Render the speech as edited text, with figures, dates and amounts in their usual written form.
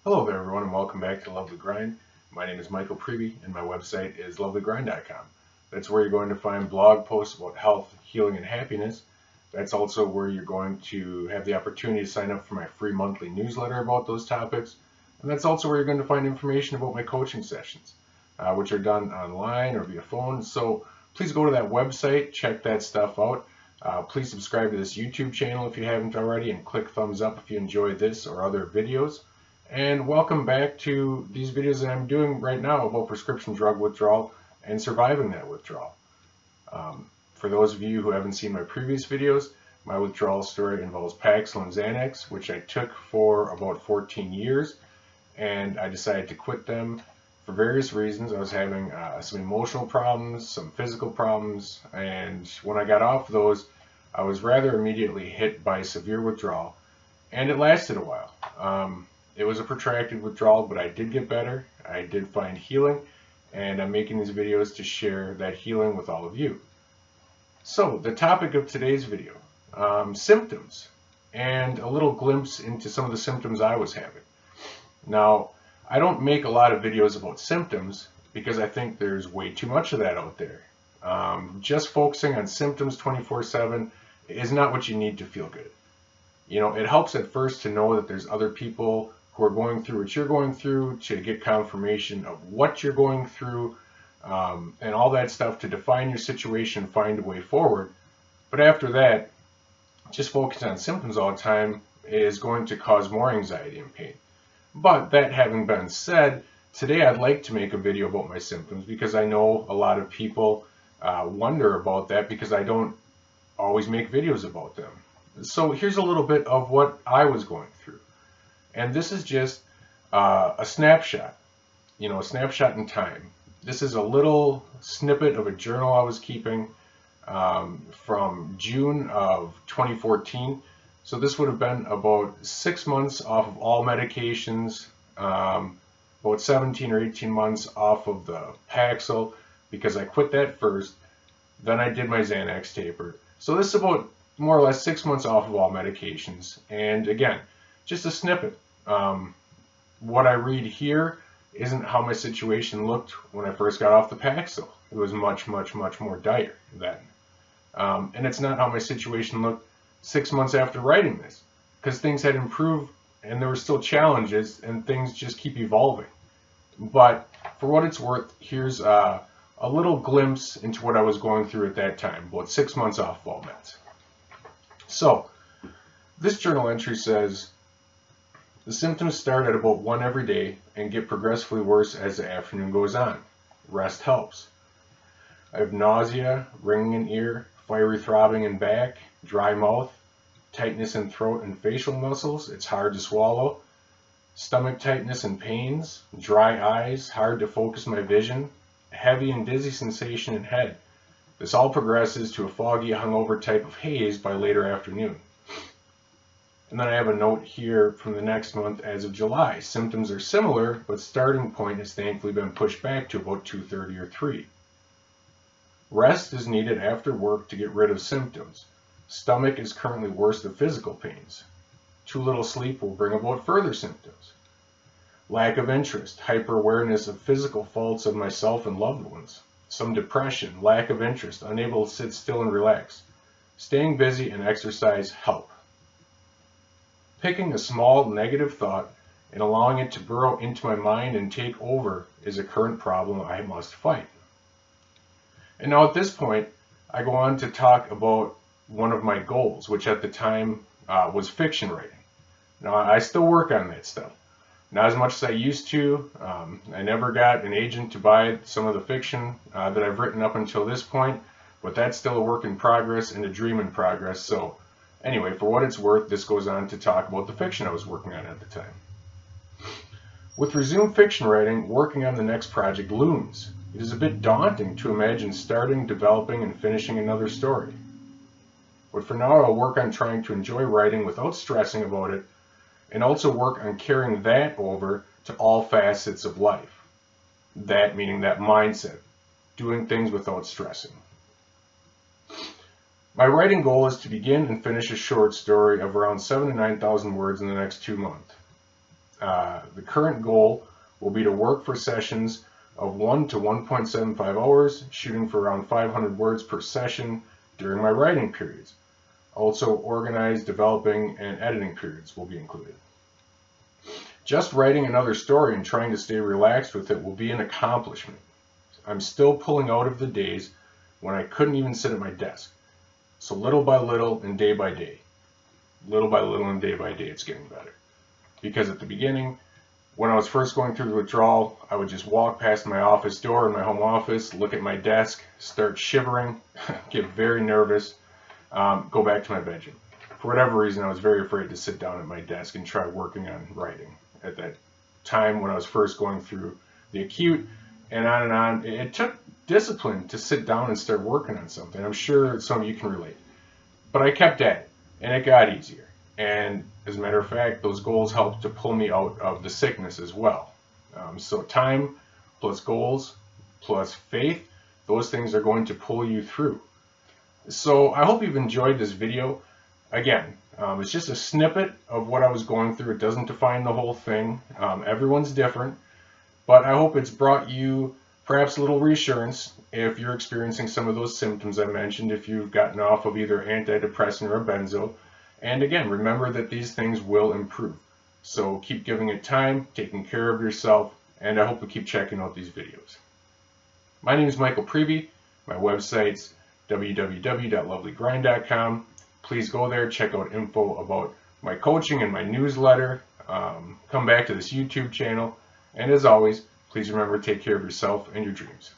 Hello there everyone and welcome back to Lovely Grind. My name is Michael Preby and my website is lovelygrind.com. That's where you're going to find blog posts about health, healing, and happiness. That's also where you're going to have the opportunity to sign up for my free monthly newsletter about those topics. And that's also where you're going to find information about my coaching sessions, which are done online or via phone. So please go to that website, check that stuff out. Please subscribe to this YouTube channel if you haven't already and click thumbs up if you enjoy this or other videos. And welcome back to these videos that I'm doing right now about prescription drug withdrawal and surviving that withdrawal. For those of you who haven't seen my previous videos, my withdrawal story involves Paxil and Xanax, which I took for about 14 years, and I decided to quit them for various reasons. I was having some emotional problems, some physical problems, and when I got off those, I was rather immediately hit by severe withdrawal, and it lasted a while. It was a protracted withdrawal, but I did get better. I did find healing, and I'm making these videos to share that healing with all of you. So, the topic of today's video, symptoms, and a little glimpse into some of the symptoms I was having. Now, I don't make a lot of videos about symptoms because I think there's way too much of that out there. Just focusing on symptoms 24/7 is not what you need to feel good. You know, it helps at first to know that there's other people who are going through what you're going through, to get confirmation of what you're going through, and all that stuff to define your situation, find a way forward. But after that, just focusing on symptoms all the time is going to cause more anxiety and pain. But that having been said, today I'd like to make a video about my symptoms because I know a lot of people wonder about that because I don't always make videos about them. So here's a little bit of what I was going through. And this is just a snapshot, a snapshot in time. This is a little snippet of a journal I was keeping from June of 2014. So this would have been about 6 months off of all medications, about 17 or 18 months off of the Paxil because I quit that first. Then I did my Xanax taper. So this is about more or less 6 months off of all medications. And again, just a snippet. What I read here isn't how my situation looked when I first got off the Paxil. It was much, much, much more dire then. And it's not how my situation looked 6 months after writing this, because things had improved and there were still challenges and things just keep evolving. But for what it's worth, here's a little glimpse into what I was going through at that time, about 6 months off of all meds. So, this journal entry says, the symptoms start at about 1 every day and get progressively worse as the afternoon goes on. Rest helps. I have nausea, ringing in ear, fiery throbbing in back, dry mouth, tightness in throat and facial muscles, it's hard to swallow, stomach tightness and pains, dry eyes, hard to focus my vision, heavy and dizzy sensation in head. This all progresses to a foggy, hungover type of haze by later afternoon. And then I have a note here from the next month as of July. Symptoms are similar, but starting point has thankfully been pushed back to about 2:30 or 3. Rest is needed after work to get rid of symptoms. Stomach is currently worse than physical pains. Too little sleep will bring about further symptoms. Lack of interest, hyper-awareness of physical faults of myself and loved ones. Some depression, lack of interest, unable to sit still and relax. Staying busy and exercise help. Picking a small negative thought and allowing it to burrow into my mind and take over is a current problem I must fight. And now at this point, I go on to talk about one of my goals, which at the time was fiction writing. Now I still work on that stuff. Not as much as I used to. I never got an agent to buy some of the fiction that I've written up until this point, but that's still a work in progress and a dream in progress. So anyway, for what it's worth, this goes on to talk about the fiction I was working on at the time. With resumed fiction writing, working on the next project looms. It is a bit daunting to imagine starting, developing, and finishing another story. But for now, I'll work on trying to enjoy writing without stressing about it, and also work on carrying that over to all facets of life. That meaning that mindset, doing things without stressing. My writing goal is to begin and finish a short story of around 7,000 to 9,000 words in the next 2 months. The current goal will be to work for sessions of 1 to 1.75 hours, shooting for around 500 words per session during my writing periods. Also, organized, developing, and editing periods will be included. Just writing another story and trying to stay relaxed with it will be an accomplishment. I'm still pulling out of the days when I couldn't even sit at my desk. So little by little and day by day, it's getting better. Because at the beginning, when I was first going through the withdrawal, I would just walk past my office door in my home office, look at my desk, start shivering, get very nervous, go back to my bedroom. For whatever reason, I was very afraid to sit down at my desk and try working on writing. At that time when I was first going through the acute and on, it took discipline to sit down and start working on something. I'm sure some of you can relate. But I kept at it, and it got easier. And as a matter of fact, those goals helped to pull me out of the sickness as well. So time plus goals plus faith, those things are going to pull you through. So I hope you've enjoyed this video. Again, it's just a snippet of what I was going through. It doesn't define the whole thing. Everyone's different. But I hope it's brought you perhaps a little reassurance if you're experiencing some of those symptoms I mentioned, if you've gotten off of either antidepressant or a benzo. And again, remember that these things will improve. So keep giving it time, taking care of yourself, and I hope you keep checking out these videos. My name is Michael Preby. My website's www.lovelygrind.com. Please go there, check out info about my coaching and my newsletter. Come back to this YouTube channel. And as always, please remember to take care of yourself and your dreams.